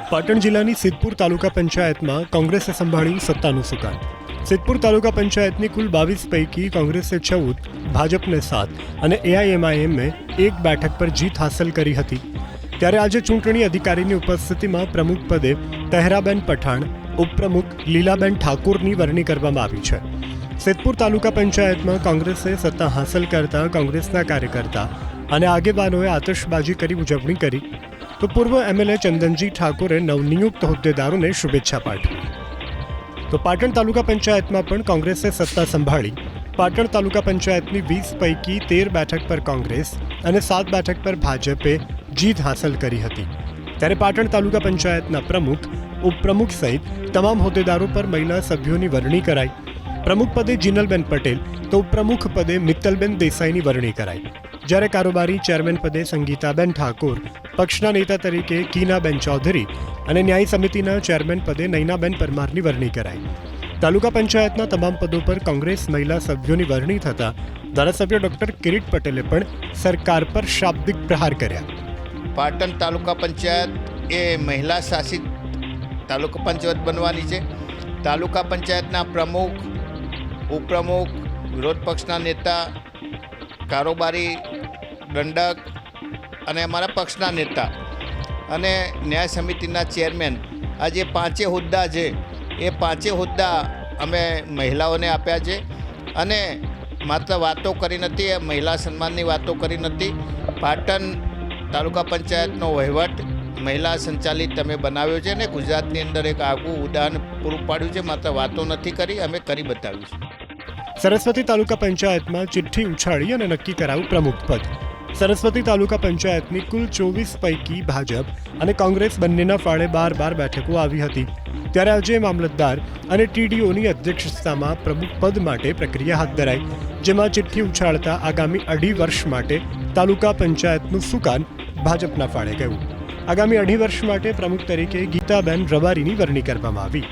પાટણ જિલ્લાની સિદ્ધપુર તાલુકા પંચાયતમાં કોંગ્રેસે સંભાળ્યું સત્તાનું સુકાન। સિદ્ધપુર તાલુકા પંચાયતની કુલ 22 પૈકી કોંગ્રેસે 14, ભાજપને 7 અને એઆઈએમઆઈએમે 1 બેઠક પર જીત હાંસલ કરી હતી। ત્યારે આજે ચૂંટણી અધિકારીની ઉપસ્થિતિમાં પ્રમુખ પદે તહેરાબેન પઠાણ, ઉપપ્રમુખ લીલાબેન ઠાકોરની વરણી કરવામાં આવી છે। સિદ્ધપુર તાલુકા પંચાયતમાં કોંગ્રેસે સત્તા હાંસલ કરતા કોંગ્રેસના કાર્યકર્તા અને આગેવાનોએ આતશબાજી કરી ઉજવણી કરી, તો પૂર્વ એમએલએ ચંદનજી ઠાકોરે નવનિયુક્ત હોદ્દેદારોને શુભેચ્છા પાઠવી। તો પાટણ તાલુકા પંચાયતમાં પણ કોંગ્રેસે સત્તા સંભાળી। પાટણ તાલુકા પંચાયતની 20 પૈકી 13 બેઠક પર કોંગ્રેસ અને 7 બેઠક પર ભાજપે જીત હાંસલ કરી હતી। ત્યારે પાટણ તાલુકા પંચાયતના પ્રમુખ, ઉપપ્રમુખ સહિત તમામ હોદ્દેદારો પર મહિલા સભ્યોની વરણી કરાઈ। પ્રમુખ પદે જીનલબેન પટેલ તો ઉપપ્રમુખ પદે મિત્તલબેન દેસાઈની વરણી કરાઈ, જ્યારે કારોબારી ચેરમેન પદે સંગીતાબેન ઠાકોર, પક્ષના નેતા તરીકે કીનાબેન ચૌધરી અને ન્યાય સમિતિના ચેરમેન પદે નૈનાબેન પરમારની વરણી કરાઈ। તાલુકા પંચાયતના તમામ પદો પર કોંગ્રેસ મહિલા સભ્યોની વરણી થતાં ધારાસભ્ય ડોક્ટર કિરીટ પટેલે પણ સરકાર પર શાબ્દિક પ્રહાર કર્યા। પાટણ તાલુકા પંચાયત એ મહિલા શાસિત તાલુકા પંચાયત બનવાની છે। તાલુકા પંચાયતના પ્રમુખ, ઉપપ્રમુખ, વિરોધ પક્ષના નેતા, કારોબારી, દંડક અને અમારા પક્ષના નેતા અને ન્યાય સમિતિના ચેરમેન, આ જે 5 હોદ્દા છે એ 5 હોદ્દા અમે મહિલાઓને આપ્યા છે। અને માત્ર વાતો કરી નથી, એ મહિલા સન્માનની વાતો કરી નથી। પાટણ તાલુકા પંચાયતનો વહીવટ મહિલા સંચાલિત અમે બનાવ્યો છે અને ગુજરાતની અંદર એક આગવું ઉદાહરણ પૂરું પાડ્યું છે। માત્ર વાતો નથી કરી, અમે કરી બતાવ્યું છે। સરસ્વતી તાલુકા પંચાયતમાં ચિઠ્ઠી ઉછાળી અને નક્કી કરાયું પ્રમુખ પદ। સરસ્વતી તાલુકા પંચાયતની કુલ 24 પૈકી ભાજપ અને કોંગ્રેસ બંનેના ફાળે 12 બેઠકો આવી હતી। ત્યારે આજે મામલતદાર અને ટીડીઓની અધ્યક્ષતામાં પ્રમુખ પદ માટે પ્રક્રિયા હાથ ધરાઈ, જેમાં ચિઠ્ઠી ઉછાળતા આગામી 2.5 વર્ષ માટે તાલુકા પંચાયતનું સુકાન ભાજપના ફાળે ગયું। આગામી 2.5 વર્ષ માટે પ્રમુખ તરીકે ગીતાબેન રબારીની વરણી કરવામાં આવી।